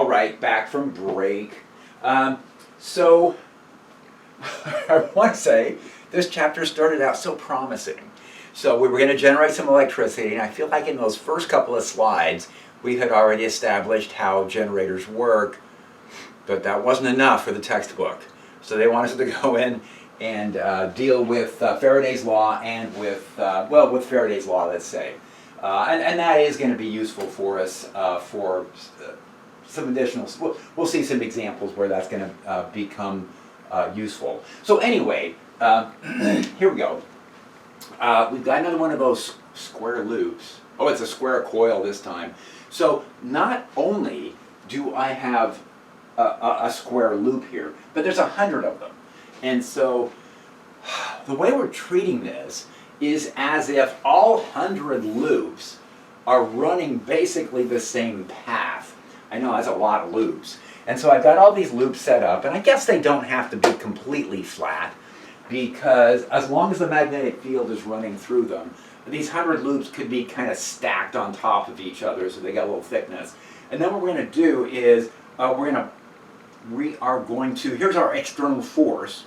right, back from break. So I want to say this chapter started out so promising. So we were going to generate some electricity, and I feel like in those first couple of slides we had already established how generators work, but that wasn't enough for the textbook. So they want us to go in and deal with Faraday's law and with, well, with Faraday's law, let's say. And that is going to be useful for us for some additional, we'll see some examples where that's going to become useful. So anyway, here we go. We've got another one of those square loops. Oh, it's a square coil this time. So not only do I have a square loop here, but there's 100 of them. And so the way we're treating this is as if all 100 loops are running basically the same path. I know that's a lot of loops. And so I've got all these loops set up, and I guess they don't have to be completely flat, because as long as the magnetic field is running through them, these 100 loops could be kind of stacked on top of each other, so they got a little thickness. And then what we're going to do is we are going to, here's our external force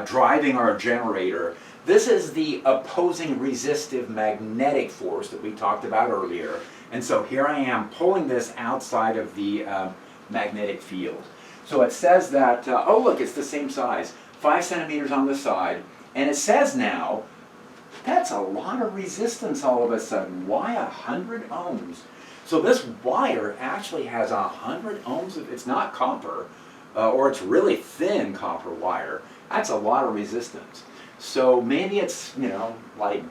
driving our generator. This is the opposing resistive magnetic force that we talked about earlier. And so here I am pulling this outside of the magnetic field. So it says that, oh look, it's the same size, 5 centimeters on the side. And it says now, that's a lot of resistance all of a sudden. Why 100 ohms? So this wire actually has 100 ohms of, it's not copper, or it's really thin copper wire. That's a lot of resistance. So maybe it's, like,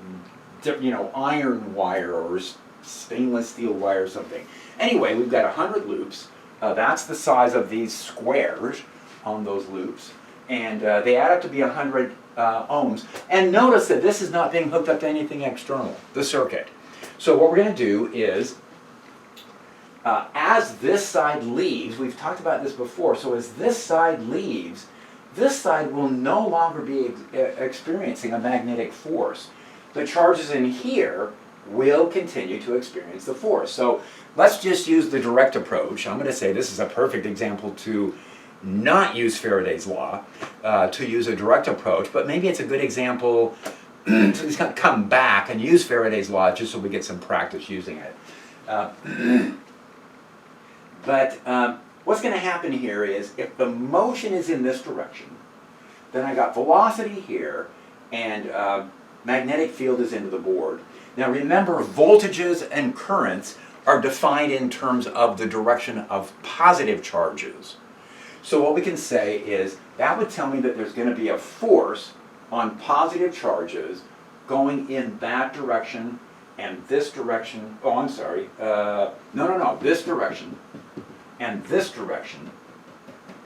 iron wire or stainless steel wire or something. Anyway, we've got 100 loops. That's the size of these squares on those loops. And they add up to be 100 ohms. And notice that this is not being hooked up to anything external, the circuit. So what we're going to do is, as this side leaves, we've talked about this before, so as this side leaves, this side will no longer be experiencing a magnetic force. The charges in here will continue to experience the force. So let's just use the direct approach. I'm going to say this is a perfect example to not use Faraday's law, to use a direct approach, but maybe it's a good example to just come back and use Faraday's law just so we get some practice using it. But what's going to happen here is if the motion is in this direction, then I got velocity here and magnetic field is into the board. Now remember, voltages and currents are defined in terms of the direction of positive charges. So what we can say is that would tell me that there's going to be a force on positive charges going in that direction and this direction. Oh, I'm sorry. No. This direction and this direction.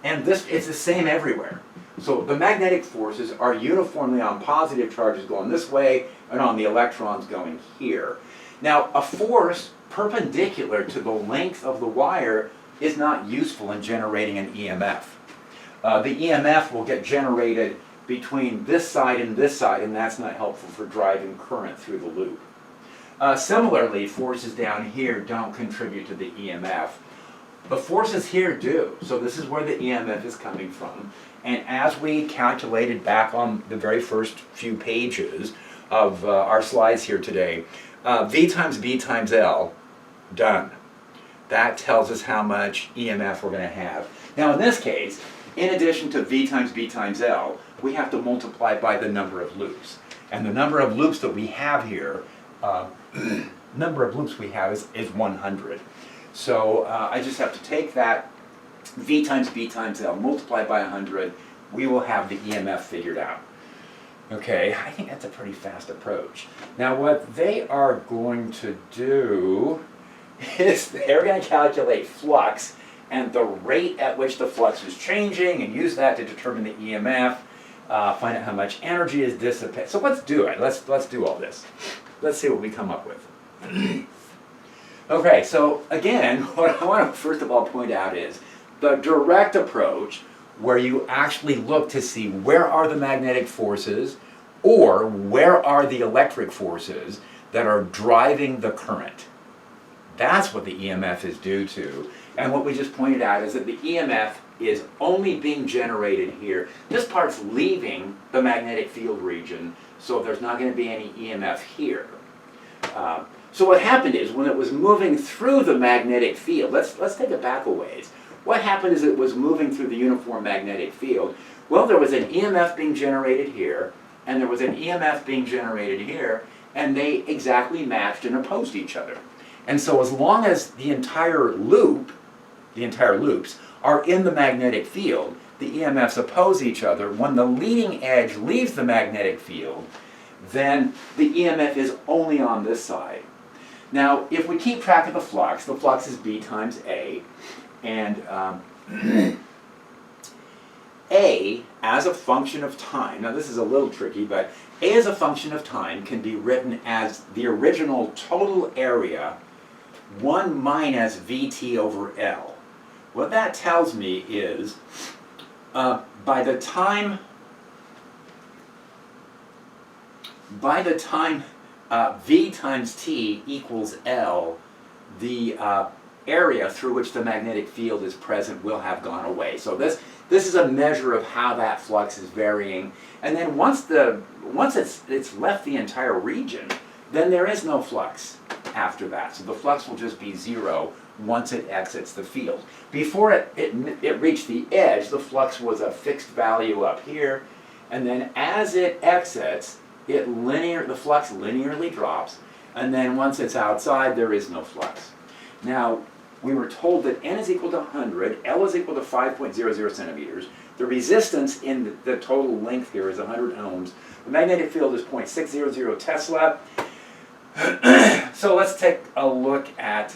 And this, it's the same everywhere. So the magnetic forces are uniformly on positive charges going this way and on the electrons going here. Now, a force perpendicular to the length of the wire is not useful in generating an EMF. The EMF will get generated between this side, and that's not helpful for driving current through the loop. Similarly, forces down here don't contribute to the EMF. The forces here do. So this is where the EMF is coming from. And as we calculated back on the very first few pages of our slides here today, V times B times L, done. That tells us how much EMF we're going to have. Now in this case, in addition to V times B times L, we have to multiply by the number of loops. And the number of loops that we have here, is 100. So I just have to take that V times B times L, multiply by 100, we will have the EMF figured out. Okay, I think that's a pretty fast approach. Now what they are going to do is they're going to calculate flux and the rate at which the flux is changing and use that to determine the EMF, find out how much energy is dissipated. So let's do it. Let's do all this. Let's see what we come up with. Okay, so again, what I want to first of all point out is the direct approach, where you actually look to see where are the magnetic forces or where are the electric forces that are driving the current. That's what the EMF is due to. And what we just pointed out is that the EMF is only being generated here. This part's leaving the magnetic field region, so there's not going to be any EMF here. So what happened is, when it was moving through the magnetic field, let's take it back a ways. What happened is it was moving through the uniform magnetic field. Well, there was an EMF being generated here, and there was an EMF being generated here, and they exactly matched and opposed each other. And so as long as the entire loops are in the magnetic field, the EMFs oppose each other. When the leading edge leaves the magnetic field, then the EMF is only on this side. Now, if we keep track of the flux is B times A, and A as a function of time, now this is a little tricky, but A as a function of time can be written as the original total area 1 minus VT over L. What that tells me is by the time V times T equals L, the area through which the magnetic field is present will have gone away. So this is a measure of how that flux is varying. And then once it's left the entire region, then there is no flux after that. So the flux will just be 0 once it exits the field. Before it reached the edge, the flux was a fixed value up here, and then as it exits, the flux linearly drops, and then once it's outside, there is no flux. Now, we were told that N is equal to 100, L is equal to 5.00 centimeters. The resistance in the total length here is 100 ohms. The magnetic field is 0.600 Tesla. So let's take a look at,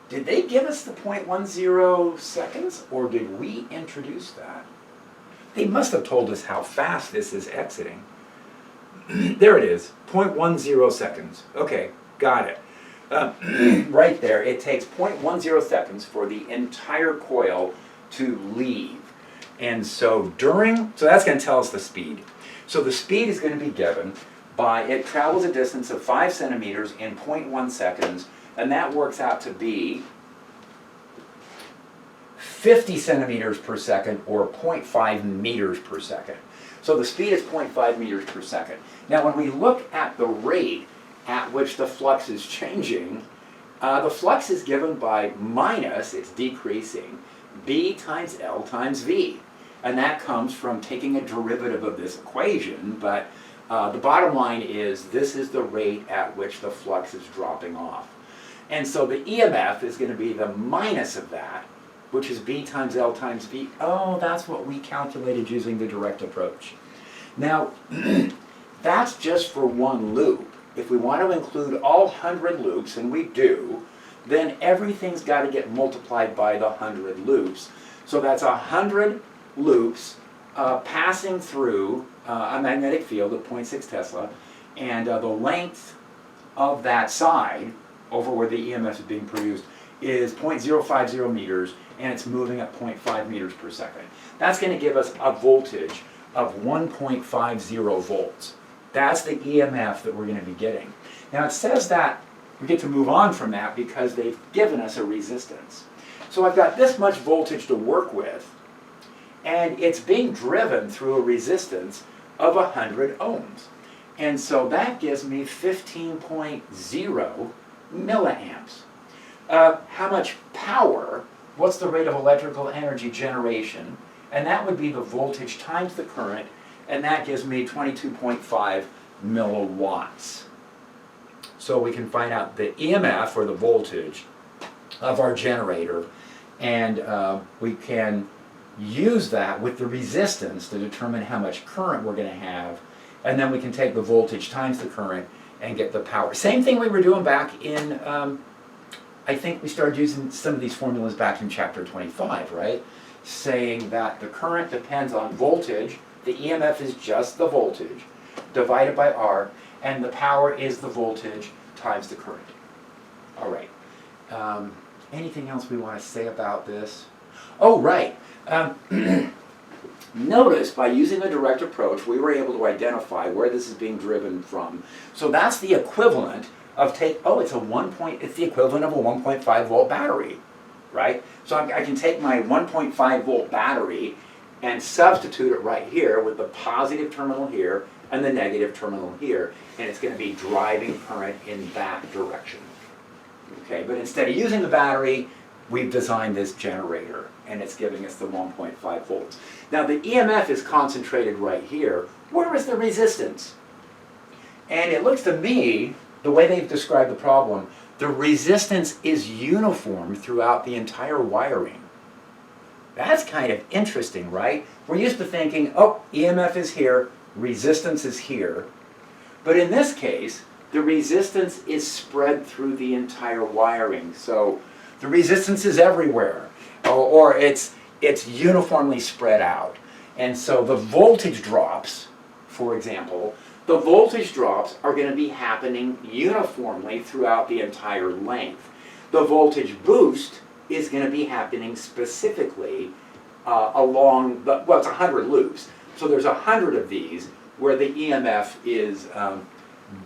did they give us the 0.10 seconds, or did we introduce that? They must have told us how fast this is exiting. There it is, 0.10 seconds. Okay, got it. Right there, it takes 0.10 seconds for the entire coil to leave. And so that's going to tell us the speed. So the speed is going to be given by, it travels a distance of 5 centimeters in 0.1 seconds, and that works out to be 50 centimeters per second, or 0.5 meters per second. So the speed is 0.5 meters per second. Now when we look at the rate at which the flux is changing, the flux is given by minus, it's decreasing, B times L times V. And that comes from taking a derivative of this equation, but the bottom line is this is the rate at which the flux is dropping off. And so the EMF is going to be the minus of that, which is B times L times V. Oh, that's what we calculated using the direct approach. Now, that's just for one loop. If we want to include all 100 loops, and we do, then everything's got to get multiplied by the 100 loops. So that's 100 loops passing through a magnetic field of 0.6 Tesla, and the length of that side, over where the EMF is being produced, is 0.050 meters, and it's moving at 0.5 meters per second. That's going to give us a voltage of 1.50 volts. That's the EMF that we're going to be getting. Now it says that we get to move on from that because they've given us a resistance. So I've got this much voltage to work with, and it's being driven through a resistance of 100 ohms. And so that gives me 15.0 milliamps. How much power, what's the rate of electrical energy generation? And that would be the voltage times the current, and that gives me 22.5 milliwatts. So we can find out the EMF, or the voltage, of our generator, and we can use that with the resistance to determine how much current we're going to have, and then we can take the voltage times the current and get the power. Same thing we were doing back in, I think we started using some of these formulas back in chapter 25, right? Saying that the current depends on voltage, the EMF is just the voltage, divided by R, and the power is the voltage times the current. All right. Anything else we want to say about this? Oh, right. Notice, by using a direct approach, we were able to identify where this is being driven from. So that's the equivalent of it's the equivalent of a 1.5 volt battery, right? So I can take my 1.5 volt battery and substitute it right here with the positive terminal here and the negative terminal here, and it's going to be driving current in that direction. Okay, but instead of using the battery, we've designed this generator, and it's giving us the 1.5 volts. Now the EMF is concentrated right here. Where is the resistance? And it looks to me, the way they've described the problem, the resistance is uniform throughout the entire wiring. That's kind of interesting, right? We're used to thinking, oh, EMF is here, resistance is here. But in this case, the resistance is spread through the entire wiring. So the resistance is everywhere, or it's uniformly spread out. And so the voltage drops, for example, the voltage drops are going to be happening uniformly throughout the entire length. The voltage boost is going to be happening specifically along, it's 100 loops. So there's 100 of these where the EMF is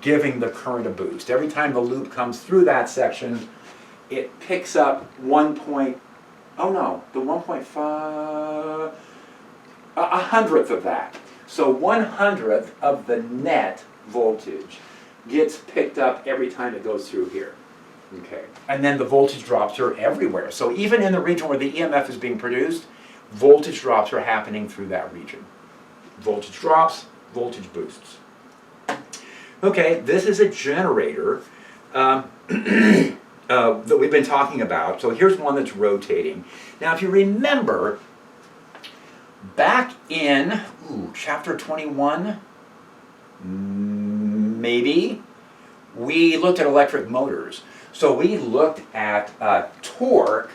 giving the current a boost. Every time the loop comes through that section, it picks up the 1.5, a hundredth of that. So 1/100th of the net voltage gets picked up every time it goes through here. Okay. And then the voltage drops are everywhere. So even in the region where the EMF is being produced, voltage drops are happening through that region. Voltage drops, voltage boosts. Okay, this is a generator that we've been talking about. So here's one that's rotating. Now if you remember, back in chapter 21, maybe, we looked at electric motors. So we looked at torque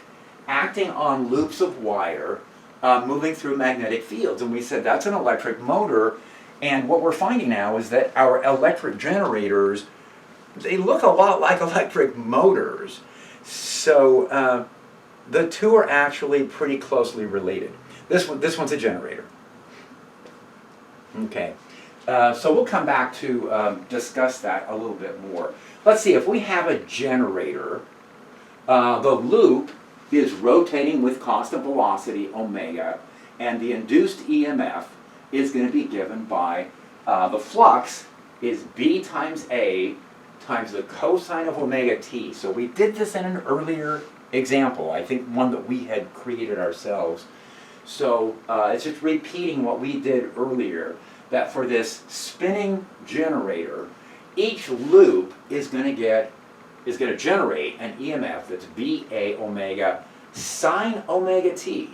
acting on loops of wire moving through magnetic fields. And we said that's an electric motor. And what we're finding now is that our electric generators, they look a lot like electric motors. So the two are actually pretty closely related. This one's a generator. Okay, so we'll come back to discuss that a little bit more. Let's see, if we have a generator, the loop is rotating with constant velocity, omega, and the induced EMF is going to be given by the flux is B times A times the cosine of omega t. So we did this in an earlier example, I think one that we had created ourselves. So it's just repeating what we did earlier, that for this spinning generator, each loop is going to generate an EMF that's BA omega sine omega t.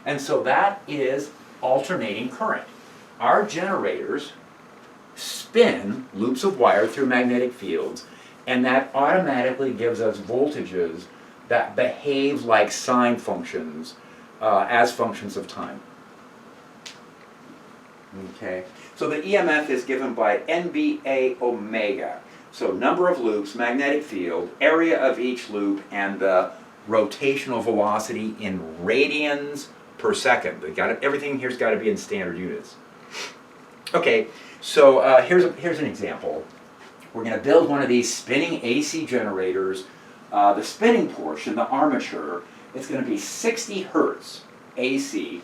And so that is alternating current. Our generators spin loops of wire through magnetic fields, and that automatically gives us voltages that behave like sine functions as functions of time. Okay, so the EMF is given by NBA omega. So number of loops, magnetic field, area of each loop, and the rotational velocity in radians per second. Everything here's got to be in standard units. Okay, so here's an example. We're going to build one of these spinning AC generators. The spinning portion, the armature, it's going to be 60 hertz AC,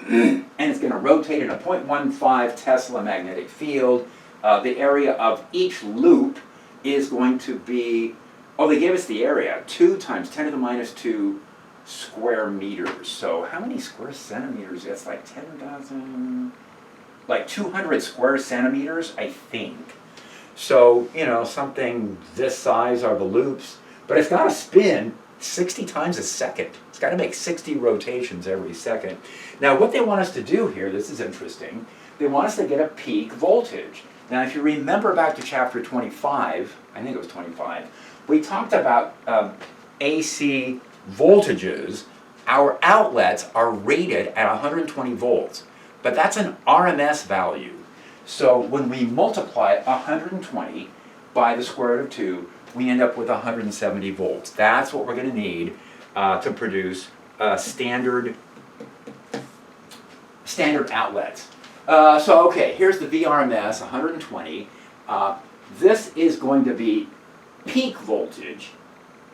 and it's going to rotate in a 0.15 Tesla magnetic field. The area of each loop is going to be, they gave us the area, 2 times 10 to the minus 2 square meters. So how many square centimeters? That's like 10,000, like 200 square centimeters, I think. So, something this size are the loops, but it's got to spin 60 times a second. It's got to make 60 rotations every second. Now, what they want us to do here, this is interesting, they want us to get a peak voltage. Now, if you remember back to chapter 25, I think it was 25, we talked about AC voltages. Our outlets are rated at 120 volts, but that's an RMS value. So when we multiply 120 by the square root of 2, we end up with 170 volts. That's what we're going to need to produce standard outlets. Okay, here's the VRMS, 120. This is going to be peak voltage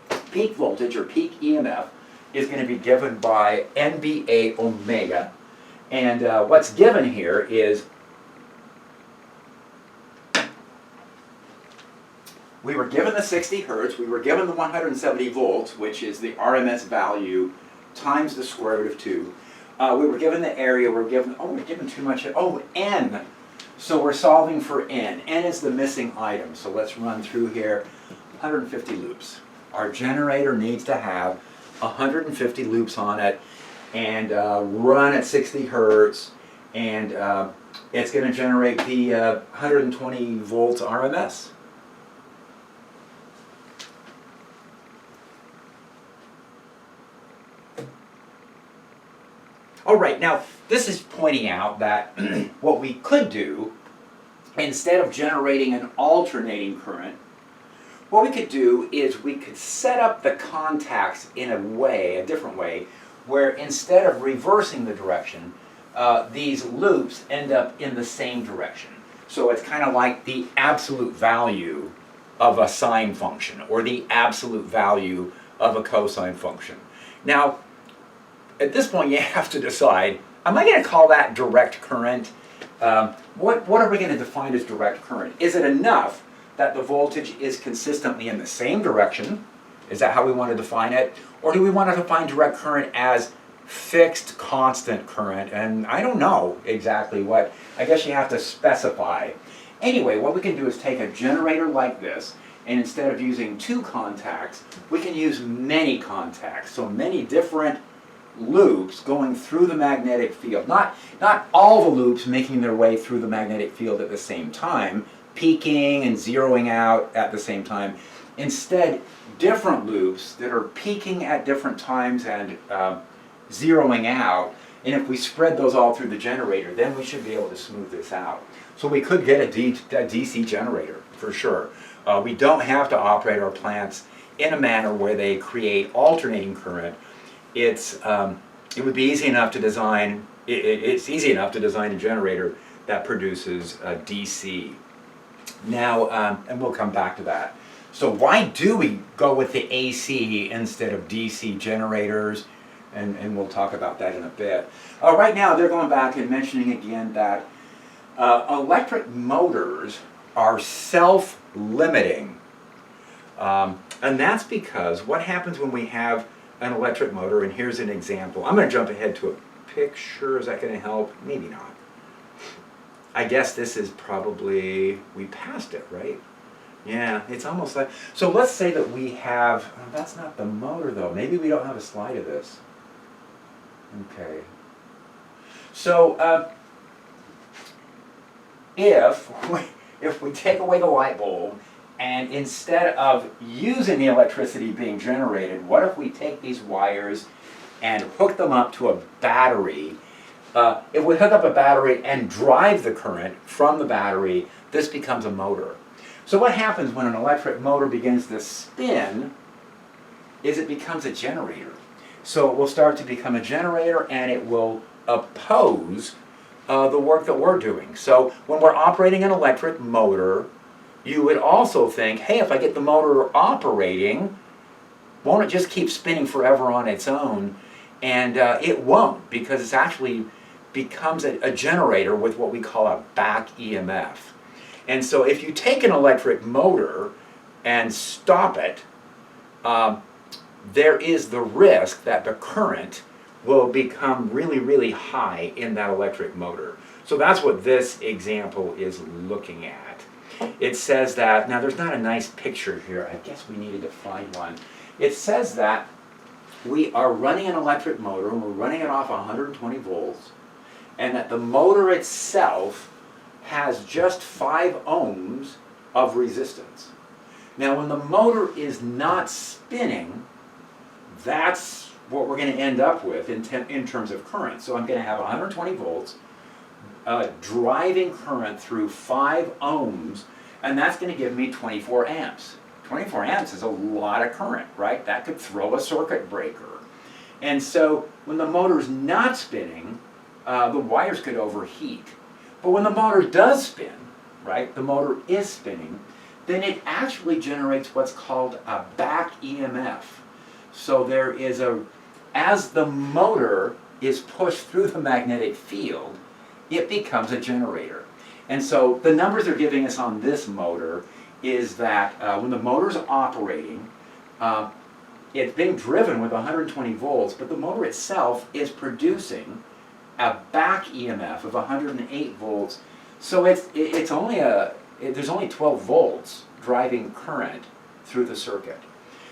or peak EMF is going to be given by NBA omega. And what's given here is we were given the 60 hertz, we were given the 170 volts, which is the RMS value times the square root of 2. We were given the area, we're given too much, N. So we're solving for N. N is the missing item. So let's run through here. 150 loops. Our generator needs to have 150 loops on it and run at 60 hertz, and it's going to generate the 120 volts RMS. All right, now this is pointing out that what we could do, instead of generating an alternating current, what we could do is we could set up the contacts in a different way, where instead of reversing the direction, these loops end up in the same direction. So it's kind of like the absolute value of a sine function, or the absolute value of a cosine function. Now, at this point, you have to decide, am I going to call that direct current? What are we going to define as direct current? Is it enough that the voltage is consistently in the same direction? Is that how we want to define it? Or do we want to define direct current as fixed constant current? And I don't know exactly what. I guess you have to specify. Anyway, what we can do is take a generator like this, and instead of using 2 contacts, we can use many contacts. So many different loops going through the magnetic field. Not all the loops making their way through the magnetic field at the same time, peaking and zeroing out at the same time. Instead, different loops that are peaking at different times and zeroing out. And if we spread those all through the generator, then we should be able to smooth this out. So we could get a DC generator, for sure. We don't have to operate our plants in a manner where they create alternating current. It would be easy enough to design. It's easy enough to design a generator that produces DC. Now, and we'll come back to that. So why do we go with the AC instead of DC generators? And we'll talk about that in a bit. Right now, they're going back and mentioning again that electric motors are self-limiting. And that's because what happens when we have an electric motor, and here's an example. I'm going to jump ahead to a picture. Is that going to help? Maybe not. I guess this is probably, we passed it, right? Yeah, it's almost like, so let's say that we have, that's not the motor though. Maybe we don't have a slide of this. Okay. So if we take away the light bulb, and instead of using the electricity being generated, what if we take these wires and hook them up to a battery? If we hook up a battery and drive the current from the battery, this becomes a motor. So what happens when an electric motor begins to spin is it becomes a generator. So it will start to become a generator, and it will oppose the work that we're doing. So when we're operating an electric motor, you would also think, hey, if I get the motor operating, won't it just keep spinning forever on its own? And it won't, because it's actually becomes a generator with what we call a back EMF. And so if you take an electric motor and stop it, there is the risk that the current will become really, really high in that electric motor. So that's what this example is looking at. It says that, now there's not a nice picture here, I guess we needed to find one. It says that we are running an electric motor, and we're running it off 120 volts, and that the motor itself has just 5 ohms of resistance. Now when the motor is not spinning, that's what we're going to end up with in terms of current. So I'm going to have 120 volts, driving current through 5 ohms, and that's going to give me 24 amps. 24 amps is a lot of current, right? That could throw a circuit breaker. And so when the motor's not spinning, the wires could overheat. But when the motor does spin, right, the motor is spinning, then it actually generates what's called a back EMF. So there is as the motor is pushed through the magnetic field, it becomes a generator. And so the numbers they're giving us on this motor is that when the motor's operating, it's being driven with 120 volts, but the motor itself is producing a back EMF of 108 volts. So there's only 12 volts driving current through the circuit.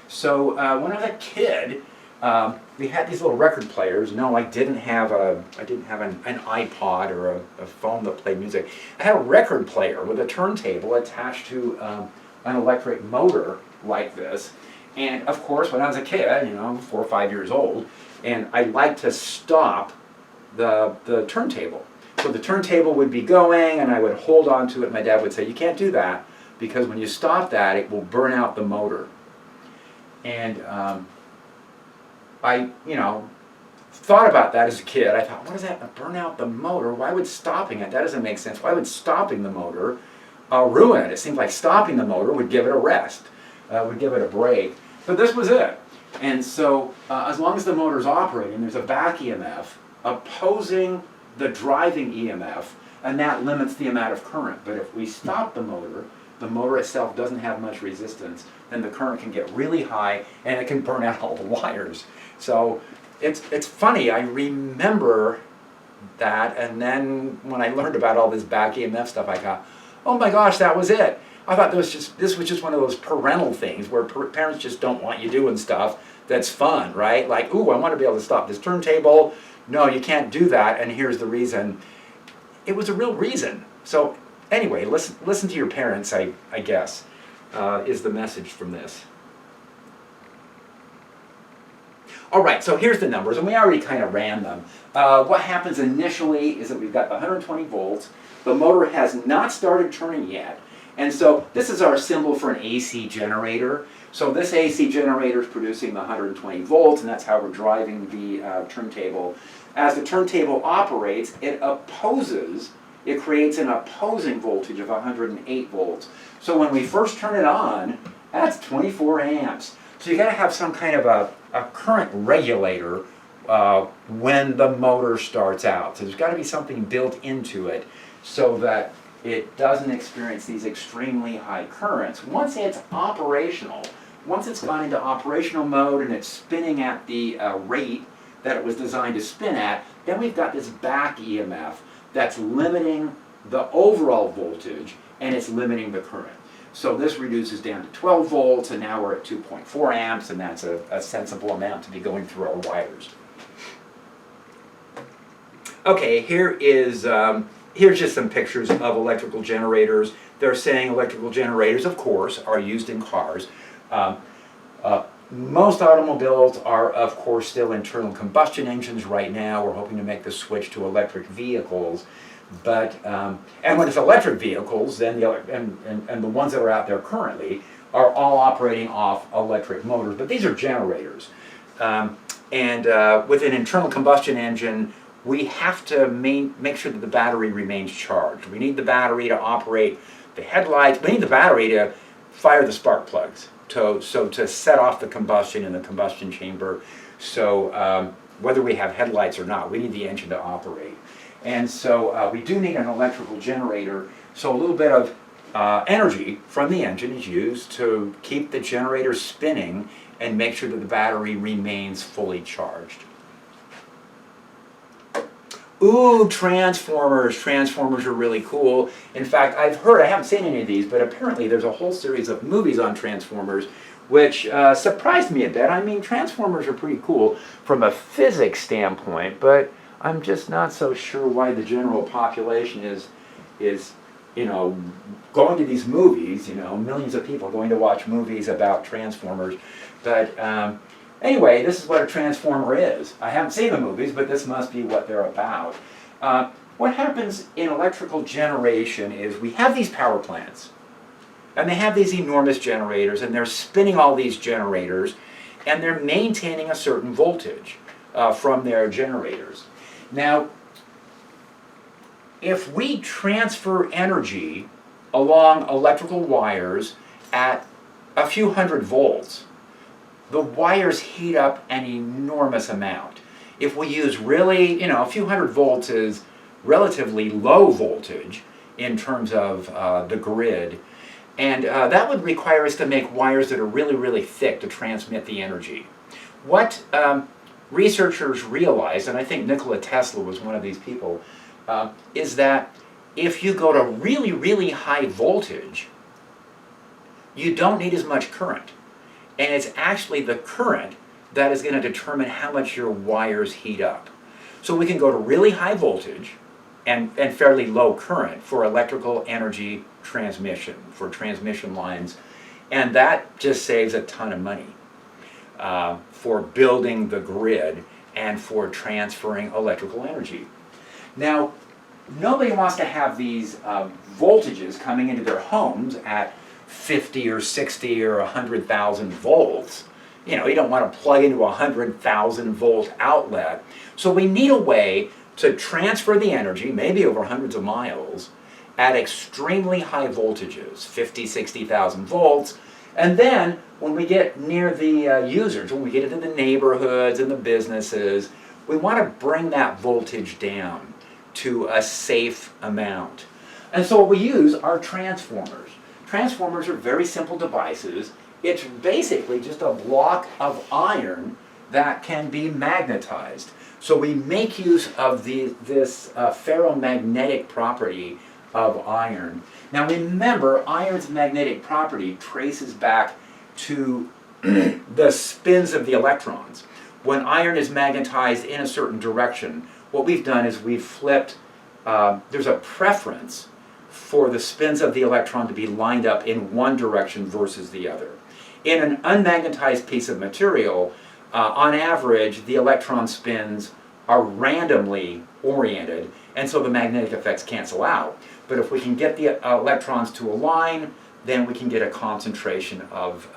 So when I was a kid, we had these little record players. No, I didn't have an iPod or a phone that played music. I had a record player with a turntable attached to an electric motor like this. And of course, when I was a kid, 4 or 5 years old, and I liked to stop the turntable. So the turntable would be going, and I would hold on to it. My dad would say, "You can't do that, because when you stop that, it will burn out the motor." And I thought about that as a kid. I thought, what does that burn out the motor? Why would stopping it? That doesn't make sense. Why would stopping the motor ruin it? It seems like stopping the motor would give it a rest, would give it a break. But this was it. And so as long as the motor's operating, there's a back EMF opposing the driving EMF, and that limits the amount of current. But if we stop the motor itself doesn't have much resistance, then the current can get really high and it can burn out all the wires. So it's funny, I remember that, and then when I learned about all this back EMF stuff, I thought, oh my gosh, that was it. I thought this was just one of those parental things where parents just don't want you doing stuff that's fun, right? Like, ooh, I want to be able to stop this turntable. No, you can't do that, and here's the reason. It was a real reason. So anyway, listen to your parents, I guess, is the message from this. All right, so here's the numbers, and we already kind of ran them. What happens initially is that we've got the 120 volts. The motor has not started turning yet. And so this is our symbol for an AC generator. So this AC generator is producing the 120 volts, and that's how we're driving the turntable. As the turntable operates, it creates an opposing voltage of 108 volts. So when we first turn it on, that's 24 amps. So you got to have some kind of a current regulator when the motor starts out. So there's got to be something built into it so that it doesn't experience these extremely high currents. Once it's operational, once it's gone into operational mode and it's spinning at the rate that it was designed to spin at, then we've got this back EMF that's limiting the overall voltage and it's limiting the current. So this reduces down to 12 volts, and now we're at 2.4 amps, and that's a sensible amount to be going through our wires. Okay, here's just some pictures of electrical generators. They're saying electrical generators, of course, are used in cars. Most automobiles are, of course, still internal combustion engines right now. We're hoping to make the switch to electric vehicles. But and when it's electric vehicles, then the ones that are out there currently are all operating off electric motors. But these are generators. With an internal combustion engine, we have to make sure that the battery remains charged. We need the battery to operate the headlights. We need the battery to fire the spark plugs, to set off the combustion in the combustion chamber. So whether we have headlights or not, we need the engine to operate. And so we do need an electrical generator. So a little bit of energy from the engine is used to keep the generator spinning and make sure that the battery remains fully charged. Ooh, transformers. Transformers are really cool. In fact, I've heard, I haven't seen any of these, but apparently there's a whole series of movies on transformers, which surprised me a bit. I mean, transformers are pretty cool from a physics standpoint, but I'm just not so sure why the general population is going to these movies, millions of people going to watch movies about transformers. But anyway, this is what a transformer is. I haven't seen the movies, but this must be what they're about. What happens in electrical generation is we have these power plants, and they have these enormous generators, and they're spinning all these generators, and they're maintaining a certain voltage from their generators. Now, if we transfer energy along electrical wires at a few hundred volts, the wires heat up an enormous amount. If we use really, a few hundred volts is relatively low voltage in terms of the grid, and that would require us to make wires that are really, really thick to transmit the energy. What researchers realized, and I think Nikola Tesla was one of these people, is that if you go to really, really high voltage, you don't need as much current. And it's actually the current that is going to determine how much your wires heat up. So we can go to really high voltage and fairly low current for electrical energy transmission, for transmission lines, and that just saves a ton of money for building the grid and for transferring electrical energy. Now, nobody wants to have these voltages coming into their homes at 50 or 60 or 100,000 volts. You don't want to plug into a 100,000 volt outlet. So we need a way to transfer the energy, maybe over hundreds of miles, at extremely high voltages, 50, 60,000 volts. And then when we get near the users, when we get into the neighborhoods and the businesses, we want to bring that voltage down to a safe amount. And so what we use are transformers. Transformers are very simple devices. It's basically just a block of iron that can be magnetized. So we make use of this ferromagnetic property of iron. Now remember, iron's magnetic property traces back to the spins of the electrons. When iron is magnetized in a certain direction, what we've done is we've flipped, there's a preference for the spins of the electron to be lined up in one direction versus the other. In an unmagnetized piece of material, on average, the electron spins are randomly oriented, and so the magnetic effects cancel out. But if we can get the electrons to align, then we can get a concentration of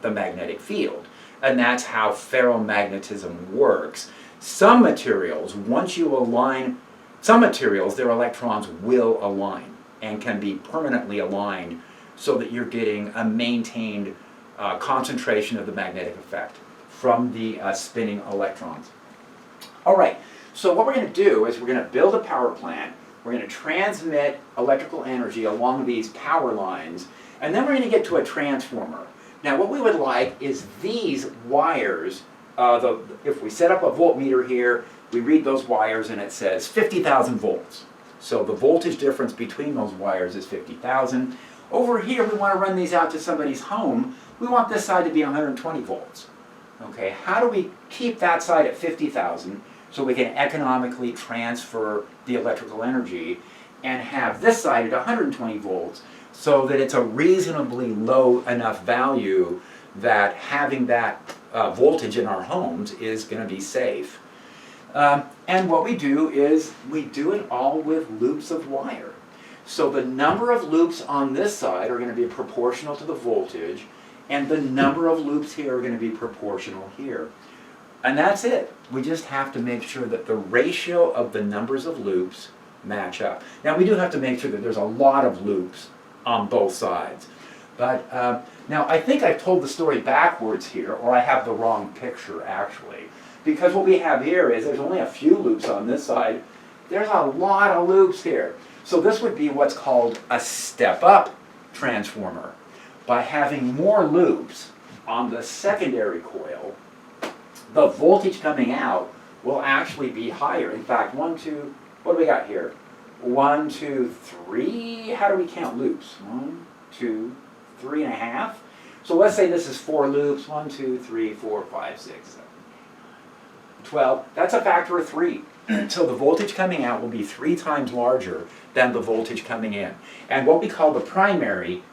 the magnetic field. And that's how ferromagnetism works. Some materials, once you align, some materials, their electrons will align and can be permanently aligned so that you're getting a maintained concentration of the magnetic effect from the spinning electrons. All right, so what we're going to do is we're going to build a power plant, we're going to transmit electrical energy along these power lines, and then we're going to get to a transformer. Now what we would like is these wires, if we set up a voltmeter here, we read those wires and it says 50,000 volts. So the voltage difference between those wires is 50,000. Over here we want to run these out to somebody's home. We want this side to be 120 volts. Okay, how do we keep that side at 50,000 so we can economically transfer the electrical energy and have this side at 120 volts so that it's a reasonably low enough value that having that voltage in our homes is going to be safe. And what we do is we do it all with loops of wire. So the number of loops on this side are going to be proportional to the voltage, and the number of loops here are going to be proportional here. And that's it. We just have to make sure that the ratio of the numbers of loops match up. Now we do have to make sure that there's a lot of loops on both sides. But now I think I've told the story backwards here, or I have the wrong picture actually. Because what we have here is there's only a few loops on this side. There's a lot of loops here. So this would be what's called a step-up transformer. By having more loops on the secondary coil, the voltage coming out will actually be higher. In fact, what do we got here? 1, 2, 3, how do we count loops? 1, 2, 3.5. So let's say this is 4 loops, 1, 2, 3, 4, 5, 6, 7, 12. That's a factor of 3. So the voltage coming out will be 3 times larger than the voltage coming in. And what we call the primary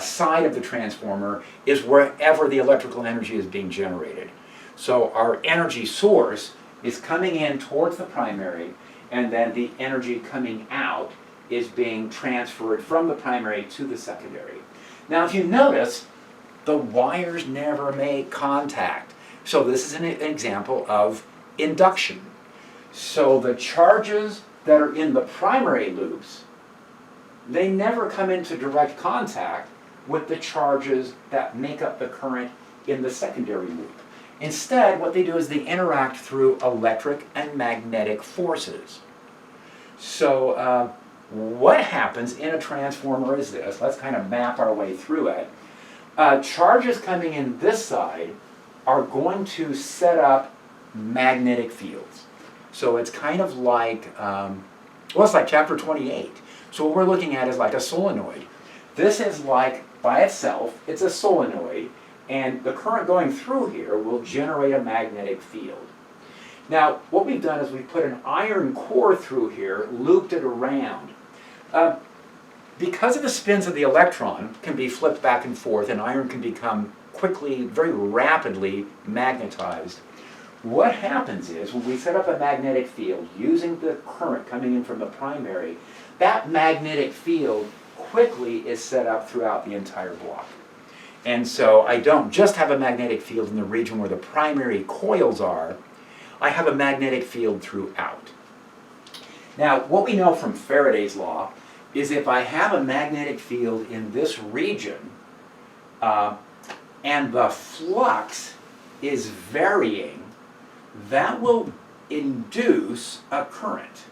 side of the transformer is wherever the electrical energy is being generated. So our energy source is coming in towards the primary, and then the energy coming out is being transferred from the primary to the secondary. Now if you notice, the wires never make contact. So this is an example of induction. So the charges that are in the primary loops they never come into direct contact with the charges that make up the current in the secondary loop. Instead, what they do is they interact through electric and magnetic forces. So what happens in a transformer is this. Let's kind of map our way through it. Charges coming in this side are going to set up magnetic fields. So it's kind of like, well, it's like chapter 28. So what we're looking at is like a solenoid. This is like, by itself, it's a solenoid, and the current going through here will generate a magnetic field. Now, what we've done is we've put an iron core through here, looped it around. Because of the spins of the electron can be flipped back and forth, and iron can become quickly, very rapidly magnetized. What happens is, when we set up a magnetic field using the current coming in from the primary, that magnetic field quickly is set up throughout the entire block. And so I don't just have a magnetic field in the region where the primary coils are, I have a magnetic field throughout. Now, what we know from Faraday's law is if I have a magnetic field in this region, and the flux is varying, that will induce a current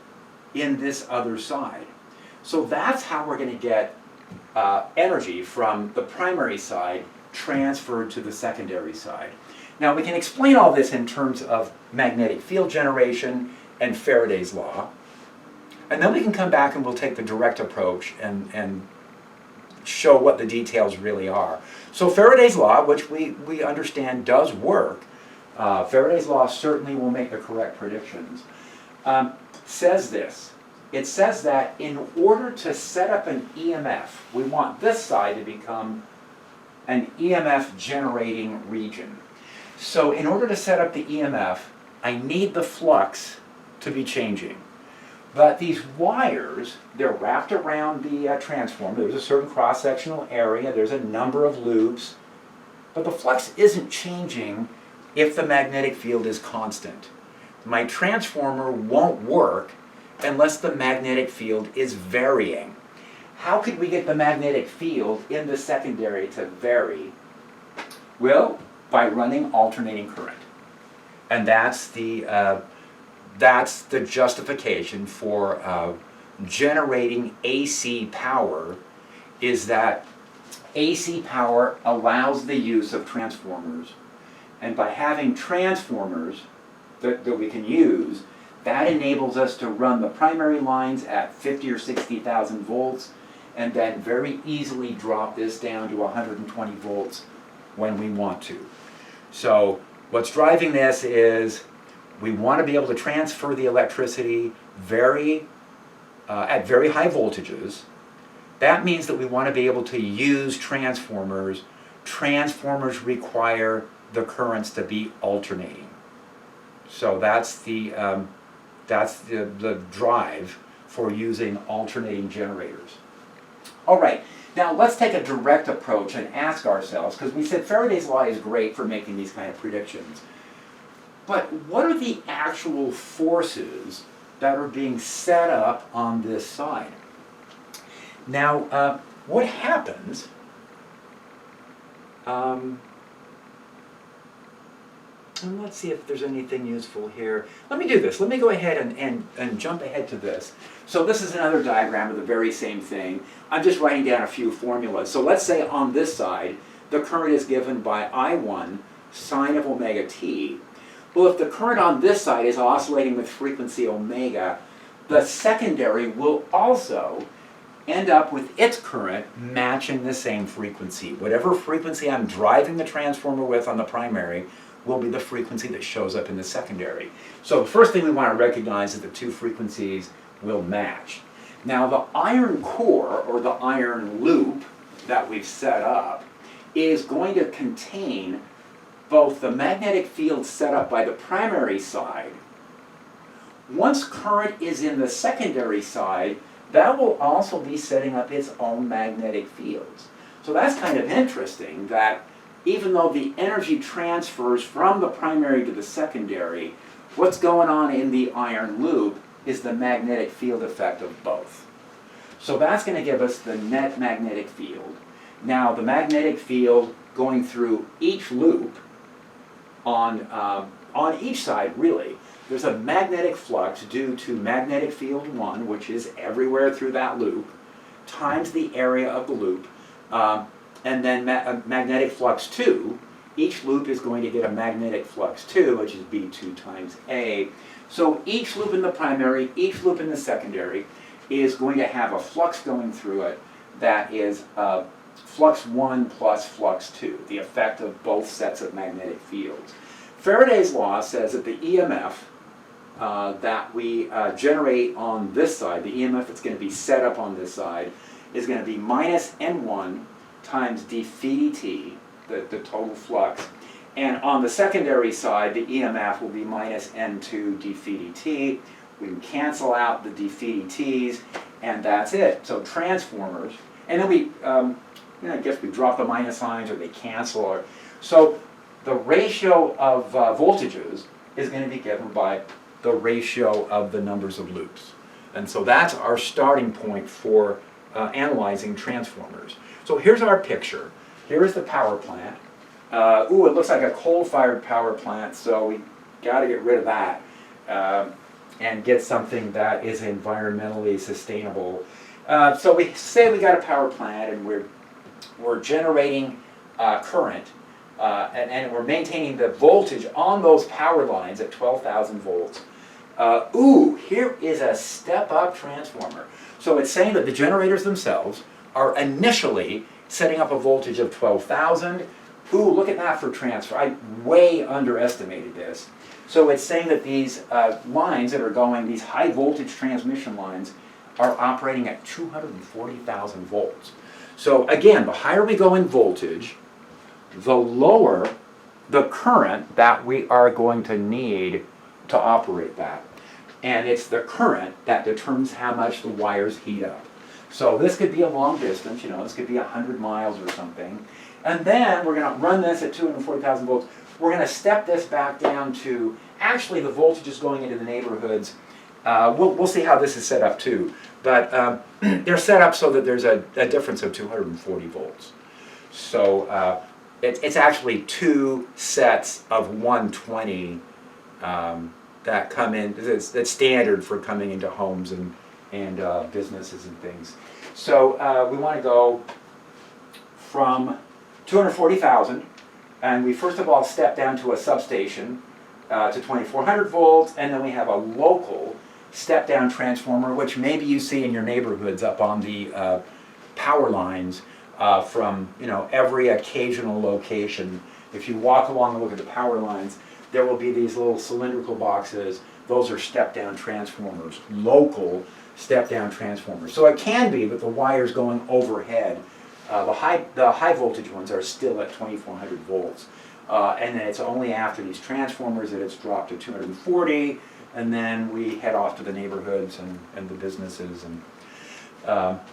in this other side. So that's how we're going to get energy from the primary side transferred to the secondary side. Now we can explain all this in terms of magnetic field generation and Faraday's law, and then we can come back and we'll take the direct approach and show what the details really are. So Faraday's law, which we understand does work, Faraday's law certainly will make the correct predictions, says this. It says that in order to set up an EMF, we want this side to become an EMF generating region. So in order to set up the EMF, I need the flux to be changing. But these wires, they're wrapped around the transformer. There's a certain cross-sectional area. There's a number of loops. But the flux isn't changing if the magnetic field is constant. My transformer won't work unless the magnetic field is varying. How could we get the magnetic field in the secondary to vary? Well, by running alternating current. And that's the justification for generating AC power, is that AC power allows the use of transformers. And by having transformers that we can use, that enables us to run the primary lines at 50 or 60,000 volts and then very easily drop this down to 120 volts when we want to. So what's driving this is we want to be able to transfer the electricity at very high voltages. That means that we want to be able to use transformers. Transformers require the currents to be alternating. So that's the drive for using alternating generators. All right, now let's take a direct approach and ask ourselves, because we said Faraday's law is great for making these kind of predictions, but what are the actual forces that are being set up on this side? Now, what happens, and let's see if there's anything useful here. Let me do this. Let me go ahead and jump ahead to this. So this is another diagram of the very same thing. I'm just writing down a few formulas. So let's say on this side, the current is given by I1 sine of omega t. Well, if the current on this side is oscillating with frequency omega, the secondary will also end up with its current matching the same frequency. Whatever frequency I'm driving the transformer with on the primary will be the frequency that shows up in the secondary. So the first thing we want to recognize is the two frequencies will match. Now the iron core, or the iron loop that we've set up, is going to contain both the magnetic field set up by the primary side. Once current is in the secondary side, that will also be setting up its own magnetic fields. So that's kind of interesting, that even though the energy transfers from the primary to the secondary, what's going on in the iron loop is the magnetic field effect of both. So that's going to give us the net magnetic field. Now the magnetic field going through each loop on each side, really, there's a magnetic flux due to magnetic field 1, which is everywhere through that loop, times the area of the loop, and then magnetic flux 2. Each loop is going to get a magnetic flux 2, which is B2 times A. So each loop in the primary, each loop in the secondary is going to have a flux going through it that is flux 1 plus flux 2, the effect of both sets of magnetic fields. Faraday's law says that the EMF that we generate on this side, the EMF that's going to be set up on this side, is going to be minus N1 times d phi dt, the total flux. And on the secondary side, the EMF will be minus N2 d phi dt. We can cancel out the d phi dt's, and that's it. So transformers, and then we, I guess we drop the minus signs or they cancel. So the ratio of voltages is going to be given by the ratio of the numbers of loops. And so that's our starting point for analyzing transformers. So here's our picture. Here is the power plant. It looks like a coal-fired power plant, so we got to get rid of that and get something that is environmentally sustainable. So we say we got a power plant and we're generating current and we're maintaining the voltage on those power lines at 12,000 volts. Here is a step-up transformer. So it's saying that the generators themselves are initially setting up a voltage of 12,000. Look at that for transfer. I way underestimated this. So it's saying that these lines that are going, these high voltage transmission lines, are operating at 240,000 volts. So again, the higher we go in voltage, the lower the current that we are going to need to operate that. And it's the current that determines how much the wires heat up. So this could be a long distance, this could be 100 miles or something. And then we're going to run this at 240,000 volts. We're going to step this back down to, actually the voltage is going into the neighborhoods. We'll see how this is set up too. But they're set up so that there's a difference of 240 volts. So it's actually two sets of 120 that come in. That's standard for coming into homes and businesses and things. So we want to go from 240,000, and we first of all step down to a substation to 2400 volts, and then we have a local step-down transformer, which maybe you see in your neighborhoods up on the power lines from every occasional location. If you walk along and look at the power lines, there will be these little cylindrical boxes. Those are step-down transformers, local step-down transformers. So it can be that the wires going overhead, the high voltage ones are still at 2400 volts. And then it's only after these transformers that it's dropped to 240, and then we head off to the neighborhoods and the businesses and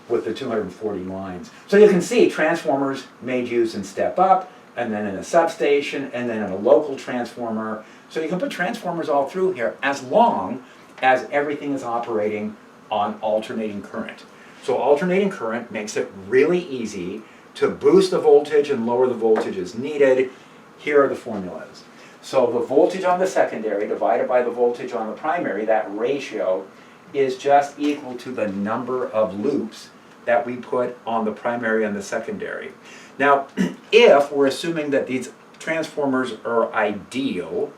with the 240 lines. So you can see transformers made use in step up, and then in a substation, and then in a local transformer. So you can put transformers all through here as long as everything is operating on alternating current. So alternating current makes it really easy to boost the voltage and lower the voltage as needed. Here are the formulas. So the voltage on the secondary divided by the voltage on the primary, that ratio is just equal to the number of loops that we put on the primary and the secondary. Now, if we're assuming that these transformers are ideal,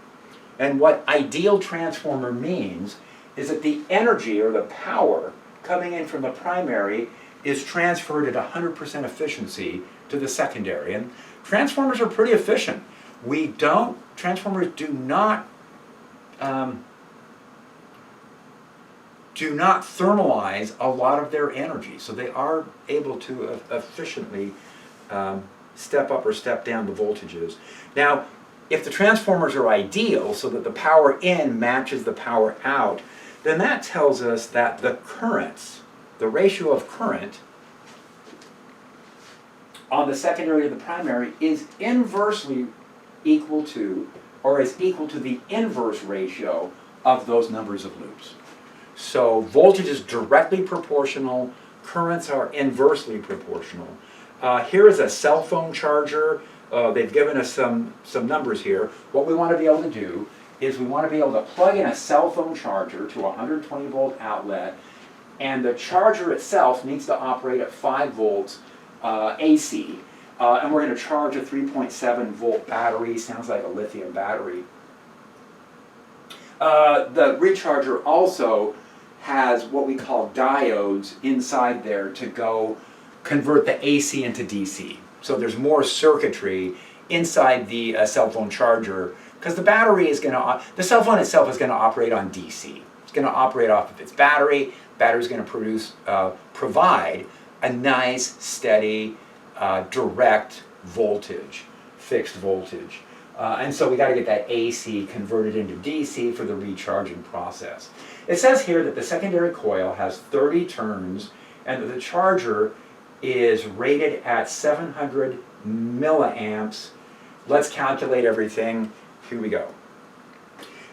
and what ideal transformer means is that the energy or the power coming in from the primary is transferred at 100% efficiency to the secondary. And transformers are pretty efficient. Transformers do not thermalize a lot of their energy. So they are able to efficiently step up or step down the voltages. Now, if the transformers are ideal so that the power in matches the power out, then that tells us that the currents, the ratio of current on the secondary to the primary is inversely equal to, or is equal to the inverse ratio of those numbers of loops. So voltage is directly proportional currents are inversely proportional. Here is a cell phone charger. They've given us some numbers here. What we want to be able to do is we want to be able to plug in a cell phone charger to a 120 volt outlet, and the charger itself needs to operate at 5 volts AC. And we're going to charge a 3.7 volt battery. Sounds like a lithium battery. The recharger also has what we call diodes inside there to go convert the AC into DC. So there's more circuitry inside the cell phone charger, because the battery is going to, the cell phone itself is going to operate on DC. It's going to operate off of its battery. Battery is going to provide a nice, steady, direct voltage, fixed voltage. And so we got to get that AC converted into DC for the recharging process. It says here that the secondary coil has 30 turns and that the charger is rated at 700 milliamps. Let's calculate everything. Here we go.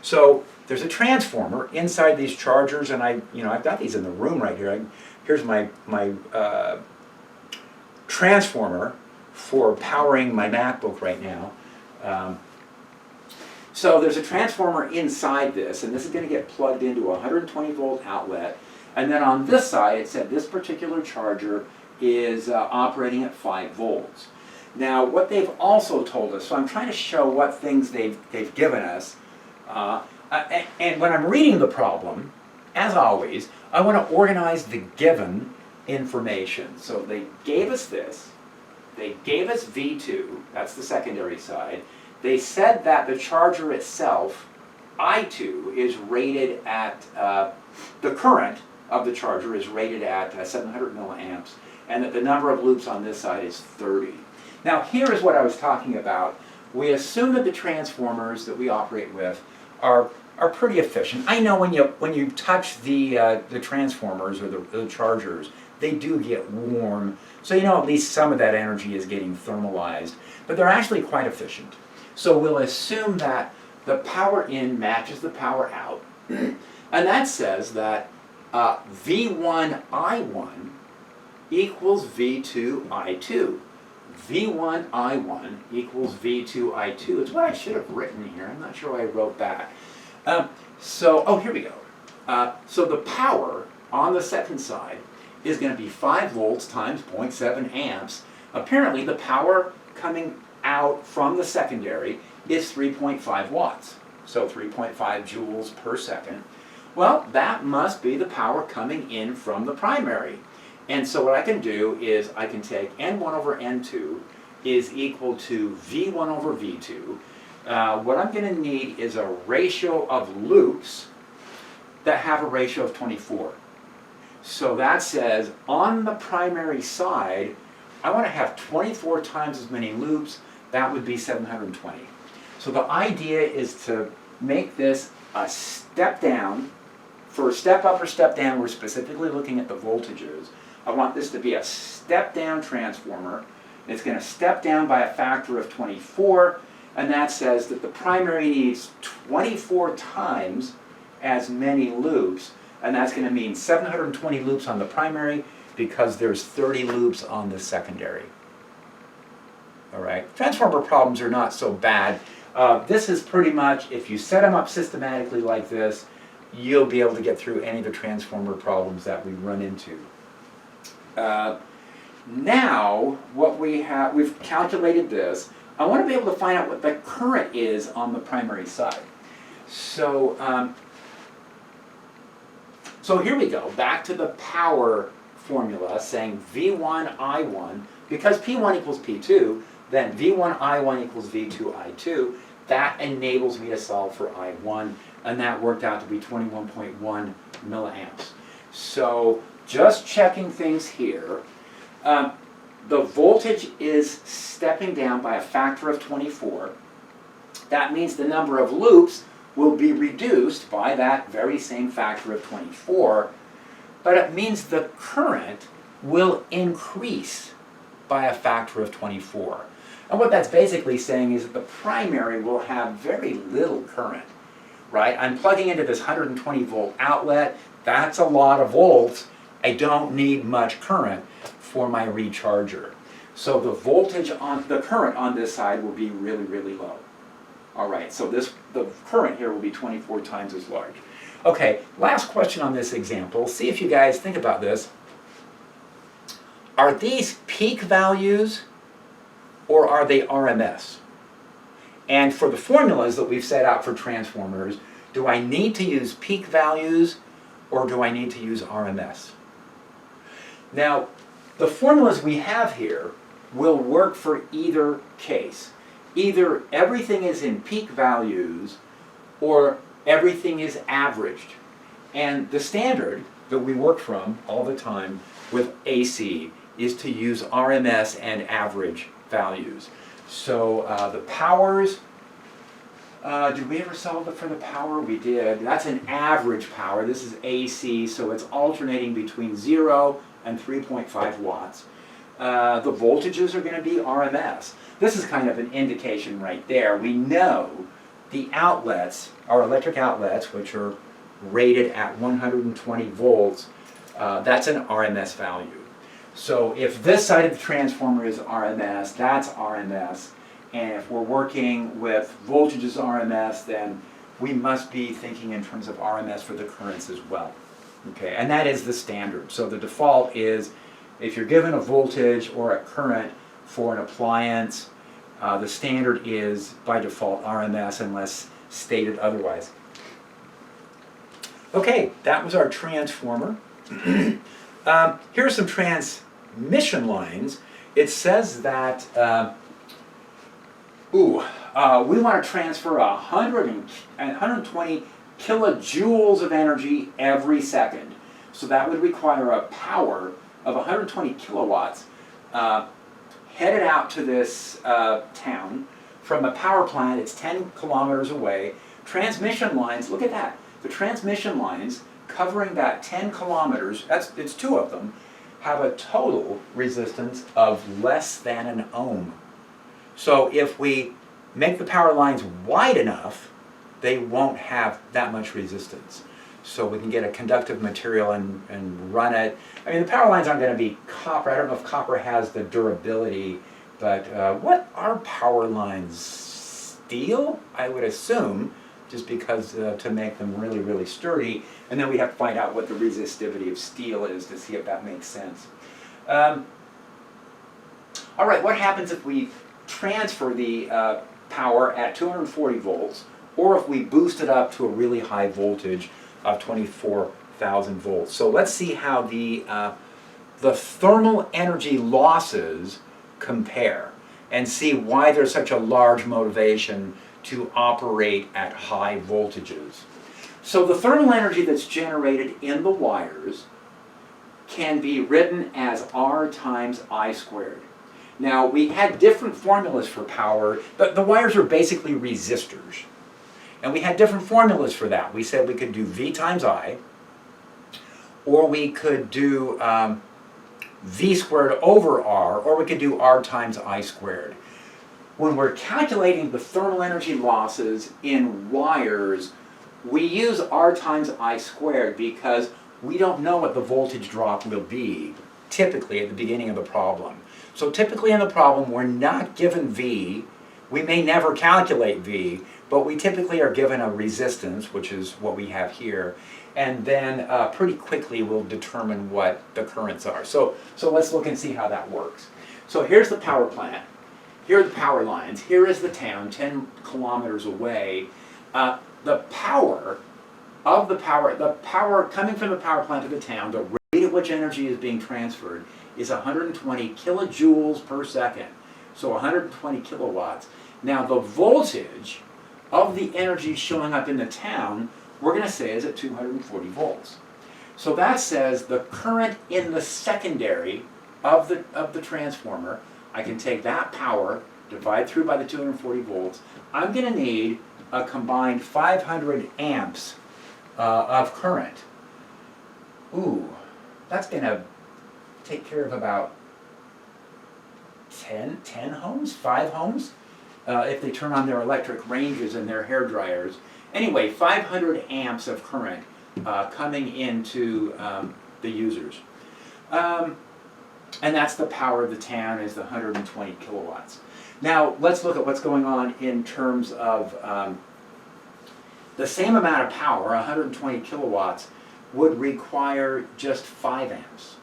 So there's a transformer inside these chargers, and I've got these in the room right here. Here's my transformer for powering my MacBook right now. So there's a transformer inside this, and this is going to get plugged into a 120 volt outlet. And then on this side, it said this particular charger is operating at 5 volts. Now, what they've also told us, so I'm trying to show what things they've given us. And when I'm reading the problem, as always, I want to organize the given information. So they gave us this. They gave us V2, that's the secondary side. They said that the charger itself, I2, is rated at, the current of the charger is rated at 700 milliamps, and that the number of loops on this side is 30. Now here is what I was talking about. We assume that the transformers that we operate with are pretty efficient. I know when you touch the transformers or the chargers, they do get warm. So you know at least some of that energy is getting thermalized, but they're actually quite efficient. So we'll assume that the power in matches the power out, and that says that V1I1 equals V2I2. V1I1 equals V2I2. It's what I should have written here. I'm not sure why I wrote that. Oh, here we go. So the power on the second side is going to be 5 volts times 0.7 amps. Apparently the power coming out from the secondary is 3.5 watts. So 3.5 joules per second. Well, that must be the power coming in from the primary. And so what I can do is I can take N1 over N2 is equal to V1 over V2. What I'm going to need is a ratio of loops that have a ratio of 24. So that says on the primary side, I want to have 24 times as many loops. That would be 720. So the idea is to make this a step down. For a step up or step down, we're specifically looking at the voltages. I want this to be a step down transformer. It's going to step down by a factor of 24, and that says that the primary needs 24 times as many loops, and that's going to mean 720 loops on the primary because there's 30 loops on the secondary. All right, transformer problems are not so bad. This is pretty much, if you set them up systematically like this, you'll be able to get through any of the transformer problems that we run into. Now, what we've calculated this. I want to be able to find out what the current is on the primary side. So, so here we go, back to the power formula saying V1I1, because P1 equals P2, then V1I1 equals V2I2. That enables me to solve for I1, and that worked out to be 21.1 milliamps. So just checking things here, the voltage is stepping down by a factor of 24. That means the number of loops will be reduced by that very same factor of 24, but it means the current will increase by a factor of 24. And what that's basically saying is that the primary will have very little current, right? I'm plugging into this 120 volt outlet. That's a lot of volts, I don't need much current for my recharger. So the voltage on the current on this side will be really, really low. All right, so the current here will be 24 times as large. Okay, last question on this example. See if you guys think about this. Are these peak values or are they RMS? And for the formulas that we've set out for transformers, do I need to use peak values or do I need to use RMS? Now, the formulas we have here will work for either case. Either everything is in peak values or everything is averaged. And the standard that we work from all the time with AC is to use RMS and average values. So the powers, did we ever solve it for the power? We did. That's an average power. This is AC, so it's alternating between 0 and 3.5 watts. The voltages are going to be RMS. This is kind of an indication right there. We know the outlets, our electric outlets, which are rated at 120 volts, that's an RMS value. So if this side of the transformer is RMS, that's RMS. And if we're working with voltages RMS, then we must be thinking in terms of RMS for the currents as well. Okay, and that is the standard. So the default is if you're given a voltage or a current for an appliance, the standard is by default RMS unless stated otherwise. Okay, that was our transformer. Here are some transmission lines. It says that we want to transfer 120 kilojoules of energy every second. So that would require a power of 120 kilowatts headed out to this town from a power plant. It's 10 kilometers away. Transmission lines, look at that. The transmission lines covering that 10 kilometers, it's two of them, have a total resistance of less than an ohm. So if we make the power lines wide enough, they won't have that much resistance. So we can get a conductive material and run it. I mean, the power lines aren't going to be copper. I don't know if copper has the durability, but what are power lines? Steel, I would assume, just because to make them really, really sturdy. And then we have to find out what the resistivity of steel is to see if that makes sense. All right, what happens if we transfer the power at 240 volts, or if we boost it up to a really high voltage of 24,000 volts? So let's see how the thermal energy losses compare and see why there's such a large motivation to operate at high voltages. So the thermal energy that's generated in the wires can be written as R times I squared. Now, we had different formulas for power. The wires are basically resistors. And we had different formulas for that. We said we could do V times I, or we could do V squared over R, or we could do R times I squared. When we're calculating the thermal energy losses in wires, we use R times I squared because we don't know what the voltage drop will be typically at the beginning of the problem. So typically in the problem, we're not given V. We may never calculate V, but we typically are given a resistance, which is what we have here, and then pretty quickly we'll determine what the currents are. So let's look and see how that works. So here's the power plant. Here are the power lines. Here is the town, 10 kilometers away. The power coming from the power plant to the town, the rate at which energy is being transferred is 120 kilojoules per second. So 120 kilowatts. Now the voltage of the energy showing up in the town, we're going to say is at 240 volts. So that says the current in the secondary of the transformer, I can take that power, divide through by the 240 volts. I'm going to need a combined 500 amps of current. Ooh, that's going to take care of about 10 homes, 5 homes, if they turn on their electric ranges and their hair dryers. Anyway, 500 amps of current coming into the users. And that's the power of the town, is the 120 kilowatts. Now, let's look at what's going on in terms of the same amount of power, 120 kilowatts, would require just 5 amps.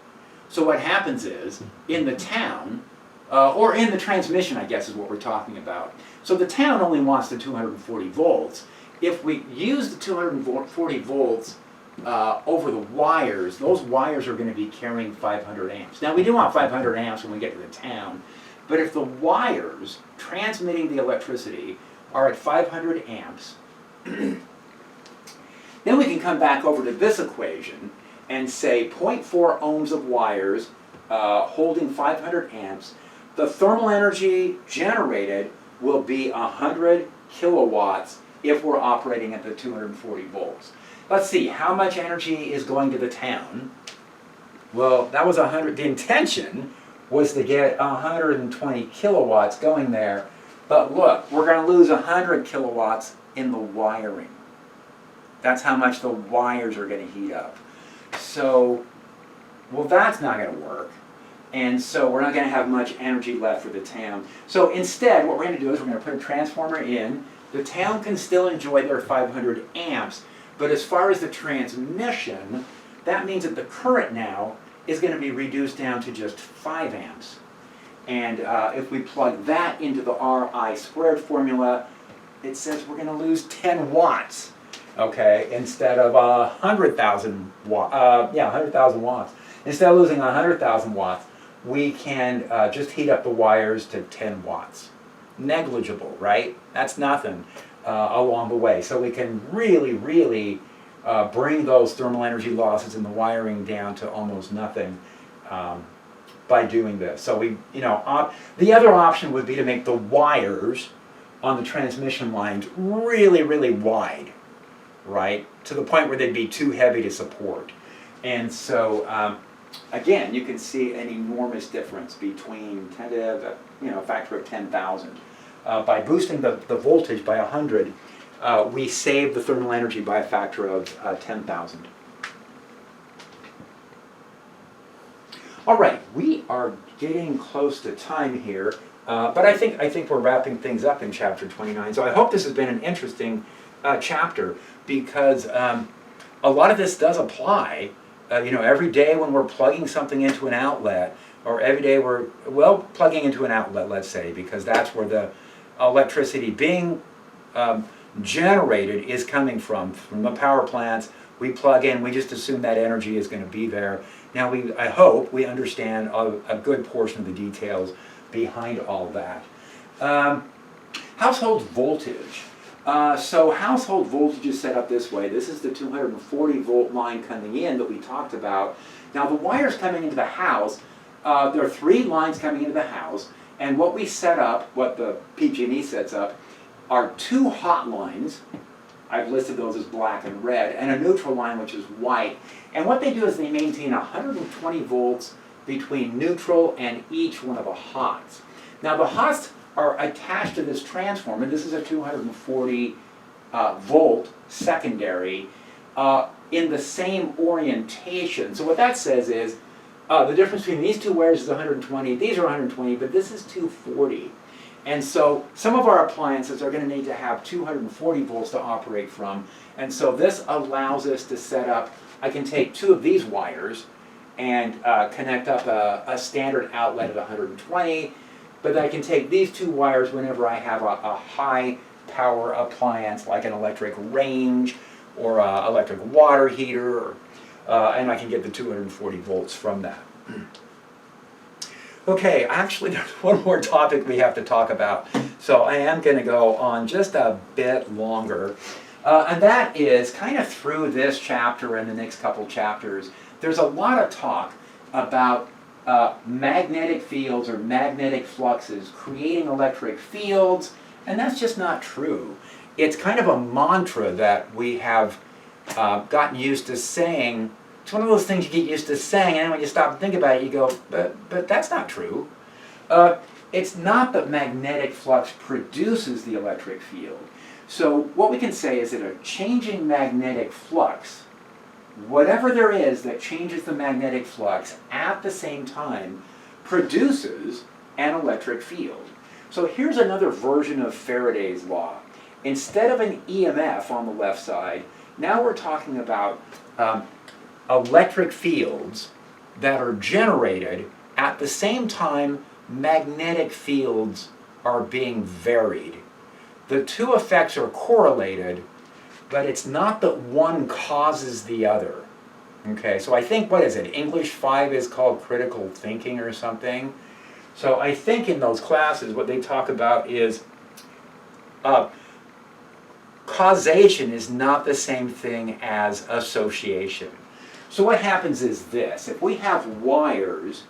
So what happens is, in the town, or in the transmission, I guess is what we're talking about. So the town only wants the 240 volts. If we use the 240 volts over the wires, those wires are going to be carrying 500 amps. Now we do want 500 amps when we get to the town, but if the wires transmitting the electricity are at 500 amps, then we can come back over to this equation and say 0.4 ohms of wires holding 500 amps, the thermal energy generated will be 100 kilowatts if we're operating at the 240 volts. Let's see, how much energy is going to the town? Well, that was 100. The intention was to get 120 kilowatts going there, but look, we're going to lose 100 kilowatts in the wiring. That's how much the wires are going to heat up. So, well, that's not going to work. And so we're not going to have much energy left for the town. So instead, what we're going to do is we're going to put a transformer in. The town can still enjoy their 500 amps, but as far as the transmission, that means that the current now is going to be reduced down to just 5 amps. And if we plug that into the RI squared formula, it says we're going to lose 10 watts, okay, instead of 100,000 watts. 100,000 watts. Instead of losing 100,000 watts, we can just heat up the wires to 10 watts. Negligible, right? That's nothing along the way. So we can really, really bring those thermal energy losses in the wiring down to almost nothing by doing this. So we, the other option would be to make the wires on the transmission lines really, really wide, right? To the point where they'd be too heavy to support. And so, again, you can see an enormous difference between a factor of 10,000. By boosting the voltage by 100, we save the thermal energy by a factor of 10,000. All right, we are getting close to time here, but I think we're wrapping things up in chapter 29. So I hope this has been an interesting chapter, because a lot of this does apply. Every day when we're plugging something into an outlet, or every day we're, plugging into an outlet, let's say, because that's where the electricity being generated is coming from the power plants. We plug in, we just assume that energy is going to be there. Now, I hope we understand a good portion of the details behind all that. Household voltage. So household voltage is set up this way. This is the 240 volt line coming in that we talked about. Now the wires coming into the house, there are 3 lines coming into the house, and what we set up, what the PG&E sets up, are 2 hot lines. I've listed those as black and red, and a neutral line which is white. And what they do is they maintain 120 volts between neutral and each one of the hots. Now the hots are attached to this transformer. This is a 240 volt secondary in the same orientation. So what that says is the difference between these 2 wires is 120, these are 120, but this is 240. And so some of our appliances are going to need to have 240 volts to operate from. And so this allows us to set up, I can take 2 of these wires and connect up a standard outlet at 120, but I can take these 2 wires whenever I have a high power appliance like an electric range or an electric water heater, and I can get the 240 volts from that. Okay, actually there's one more topic we have to talk about, so I am going to go on just a bit longer, and that is kind of through this chapter and the next couple chapters. There's a lot of talk about magnetic fields or magnetic fluxes creating electric fields, and that's just not true. It's kind of a mantra that we have gotten used to saying. It's one of those things you get used to saying, and then when you stop and think about it, you go, but that's not true. It's not that magnetic flux produces the electric field. So what we can say is that a changing magnetic flux whatever there is that changes the magnetic flux at the same time produces an electric field. So here's another version of Faraday's law. Instead of an EMF on the left side, now we're talking about electric fields that are generated at the same time magnetic fields are being varied. The two effects are correlated, but it's not that one causes the other. Okay, so I think, what is it, English 5 is called critical thinking or something. So I think in those classes what they talk about is causation is not the same thing as association. So what happens is this: if we have wires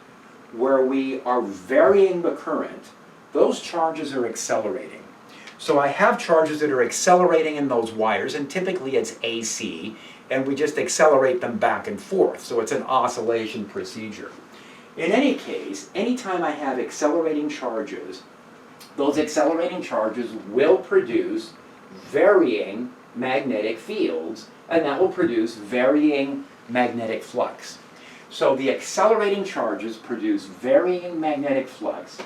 where we are varying the current, those charges are accelerating. So I have charges that are accelerating in those wires, and typically it's AC, and we just accelerate them back and forth. So it's an oscillation procedure. In any case, anytime I have accelerating charges, those accelerating charges will produce varying magnetic fields, and that will produce varying magnetic flux. So the accelerating charges produce varying magnetic flux.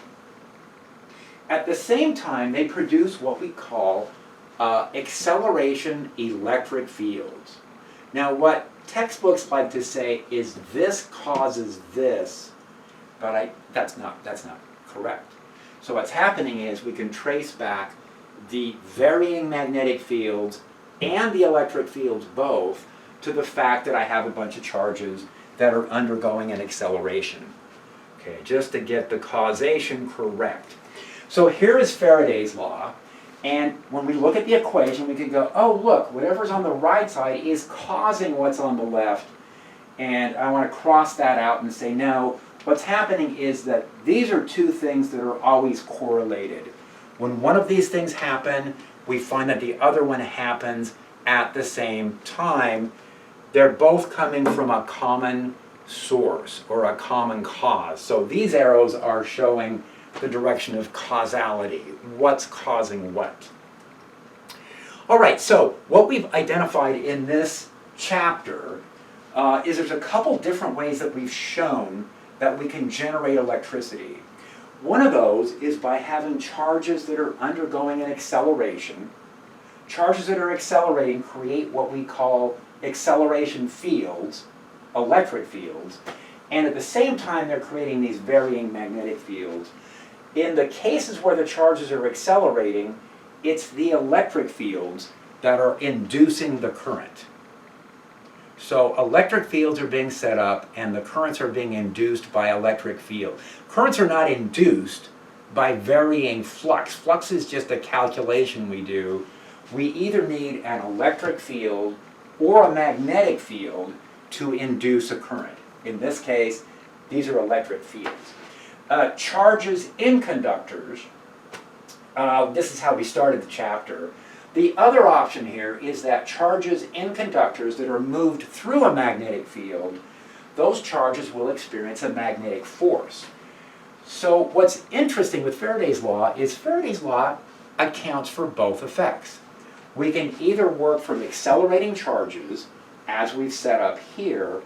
At the same time, they produce what we call acceleration electric fields. Now, what textbooks like to say is this causes this, but that's not correct. So what's happening is we can trace back the varying magnetic fields and the electric fields both to the fact that I have a bunch of charges that are undergoing an acceleration. Okay, just to get the causation correct. So here is Faraday's law, and when we look at the equation, we can go, oh look, whatever's on the right side is causing what's on the left, and I want to cross that out and say, no, what's happening is that these are two things that are always correlated. When one of these things happen, we find that the other one happens at the same time. They're both coming from a common source or a common cause. So these arrows are showing the direction of causality. What's causing what? All right, so what we've identified in this chapter is there's a couple different ways that we've shown that we can generate electricity. One of those is by having charges that are undergoing an acceleration. Charges that are accelerating create what we call acceleration fields, electric fields, and at the same time they're creating these varying magnetic fields. In the cases where the charges are accelerating, it's the electric fields that are inducing the current. So electric fields are being set up and the currents are being induced by electric field. Currents are not induced by varying flux. Flux is just a calculation we do. We either need an electric field or a magnetic field to induce a current. In this case, these are electric fields. Charges in conductors, this is how we started the chapter. The other option here is that charges in conductors that are moved through a magnetic field, those charges will experience a magnetic force. So what's interesting with Faraday's law is Faraday's law accounts for both effects. We can either work from accelerating charges, as we've set up here,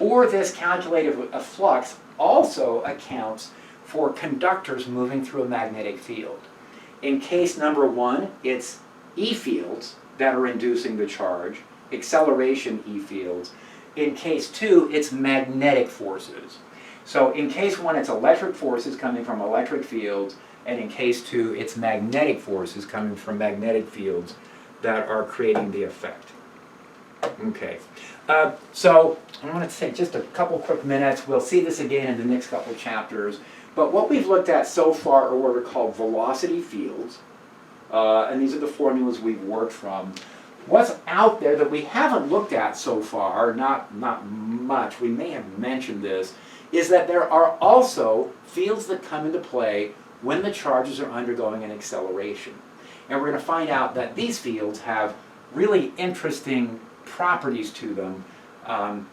or this calculated flux also accounts for conductors moving through a magnetic field. In case number one, it's E fields that are inducing the charge, acceleration E fields. In case two, it's magnetic forces. So in case one, it's electric forces coming from electric fields, and in case two, it's magnetic forces coming from magnetic fields that are creating the effect. Okay, so I want to take just a couple quick minutes. We'll see this again in the next couple chapters. But what we've looked at so far are what are called velocity fields. And these are the formulas we've worked from. What's out there that we haven't looked at so far, not much, we may have mentioned this, is that there are also fields that come into play when the charges are undergoing an acceleration. And we're going to find out that these fields have really interesting properties to them. And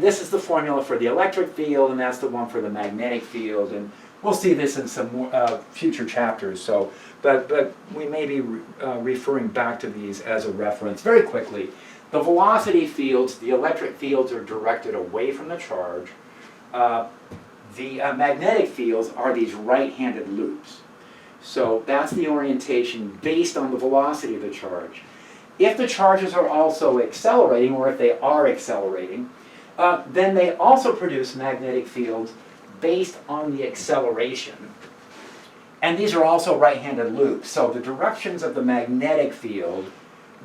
this is the formula for the electric field, and that's the one for the magnetic field. And we'll see this in some more, future chapters. So, but we may be referring back to these as a reference very quickly. The velocity fields, the electric fields are directed away from the charge. The magnetic fields are these right-handed loops. So that's the orientation based on the velocity of the charge. If the charges are also accelerating, or if they are accelerating, then they also produce magnetic fields based on the acceleration. And these are also right-handed loops. So the directions of the magnetic field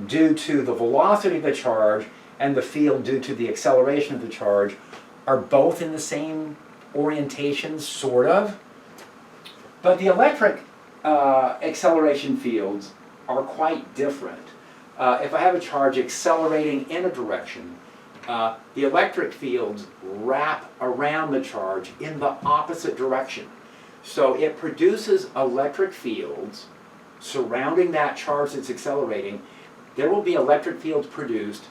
due to the velocity of the charge and the field due to the acceleration of the charge are both in the same orientation, sort of. But the electric acceleration fields are quite different. If I have a charge accelerating in a direction, the electric fields wrap around the charge in the opposite direction. So it produces electric fields surrounding that charge that's accelerating. There will be electric fields produced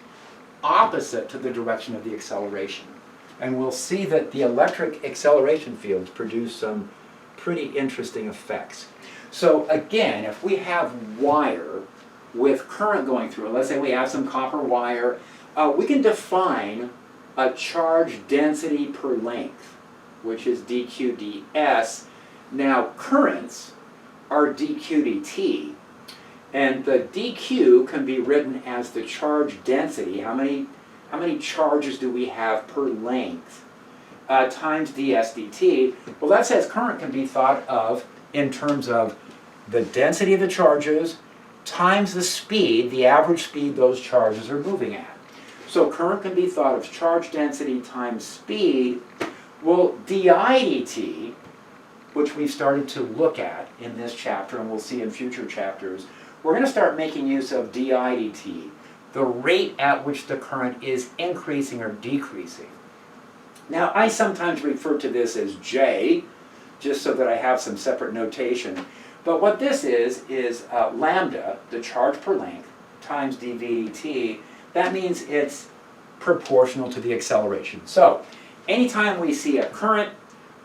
opposite to the direction of the acceleration. And we'll see that the electric acceleration fields produce some pretty interesting effects. So again, if we have wire with current going through it, let's say we have some copper wire, we can define a charge density per length, which is dq ds. Now currents are dq dt, and the dq can be written as the charge density, how many charges do we have per length, times ds dt. Well, that says current can be thought of in terms of the density of the charges times the speed, the average speed those charges are moving at. So current can be thought of charge density times speed. Well, di dt, which we've started to look at in this chapter and we'll see in future chapters, we're going to start making use of di dt, the rate at which the current is increasing or decreasing. Now, I sometimes refer to this as J, just so that I have some separate notation. But what this is lambda, the charge per length, times dv dt. That means it's proportional to the acceleration. So anytime we see a current,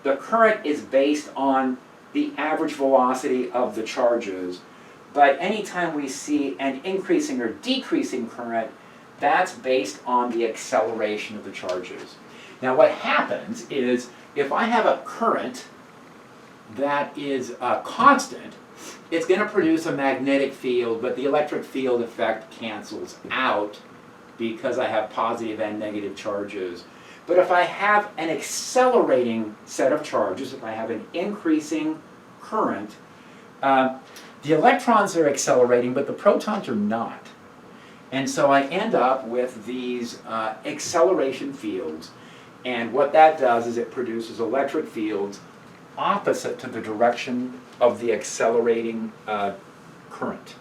the current is based on the average velocity of the charges. But anytime we see an increasing or decreasing current, that's based on the acceleration of the charges. Now what happens is, if I have a current that is constant, it's going to produce a magnetic field, but the electric field effect cancels out because I have positive and negative charges. But if I have an accelerating set of charges, if I have an increasing current, the electrons are accelerating, but the protons are not. And so I end up with these acceleration fields. And what that does is it produces electric fields opposite to the direction of the accelerating current.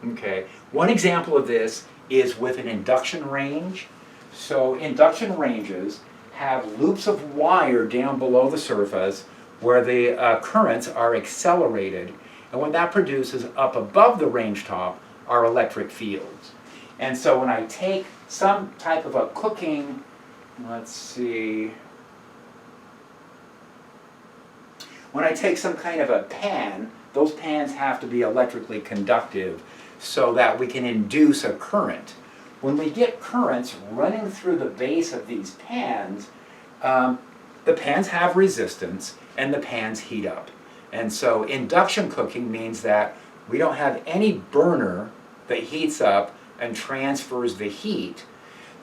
Okay, one example of this is with an induction range. So induction ranges have loops of wire down below the surface where the currents are accelerated, and what that produces up above the range top are electric fields. And so when I take some type of a cooking, let's see, when I take some kind of a pan, those pans have to be electrically conductive so that we can induce a current. When we get currents running through the base of these pans, the pans have resistance and the pans heat up. And so induction cooking means that we don't have any burner that heats up and transfers the heat.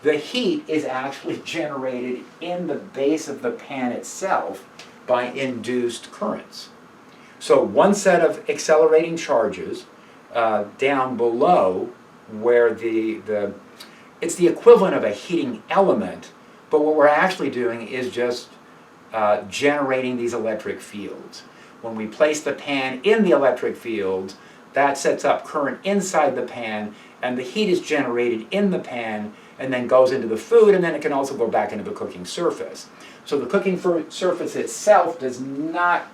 The heat is actually generated in the base of the pan itself by induced currents. So one set of accelerating charges down below where it's the equivalent of a heating element, but what we're actually doing is just generating these electric fields. When we place the pan in the electric field, that sets up current inside the pan, and the heat is generated in the pan and then goes into the food, and then it can also go back into the cooking surface. So the cooking surface itself does not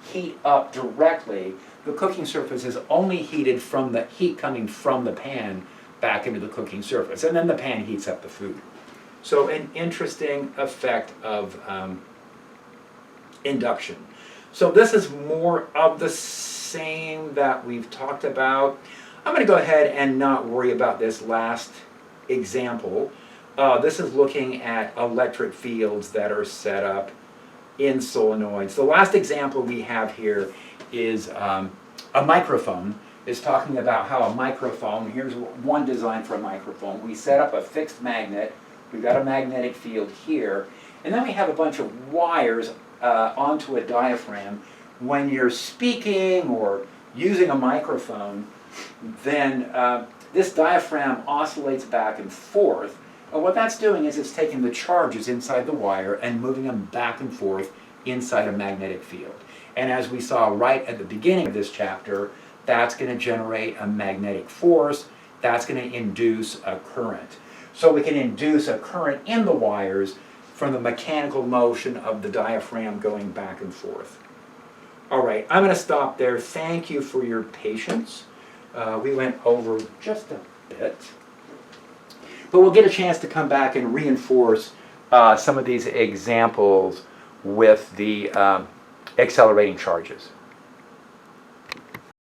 heat up directly. The cooking surface is only heated from the heat coming from the pan back into the cooking surface, and then the pan heats up the food. So an interesting effect of induction. So this is more of the same that we've talked about. I'm going to go ahead and not worry about this last example. This is looking at electric fields that are set up in solenoids. The last example we have here is a microphone. Is talking about how a microphone, here's one design for a microphone. We set up a fixed magnet, we've got a magnetic field here, and then we have a bunch of wires onto a diaphragm. When you're speaking or using a microphone, then this diaphragm oscillates back and forth. And what that's doing is it's taking the charges inside the wire and moving them back and forth inside a magnetic field. And as we saw right at the beginning of this chapter, that's going to generate a magnetic force, that's going to induce a current. So we can induce a current in the wires from the mechanical motion of the diaphragm going back and forth. All right, I'm going to stop there. Thank you for your patience. We went over just a bit. But we'll get a chance to come back and reinforce some of these examples with the accelerating charges.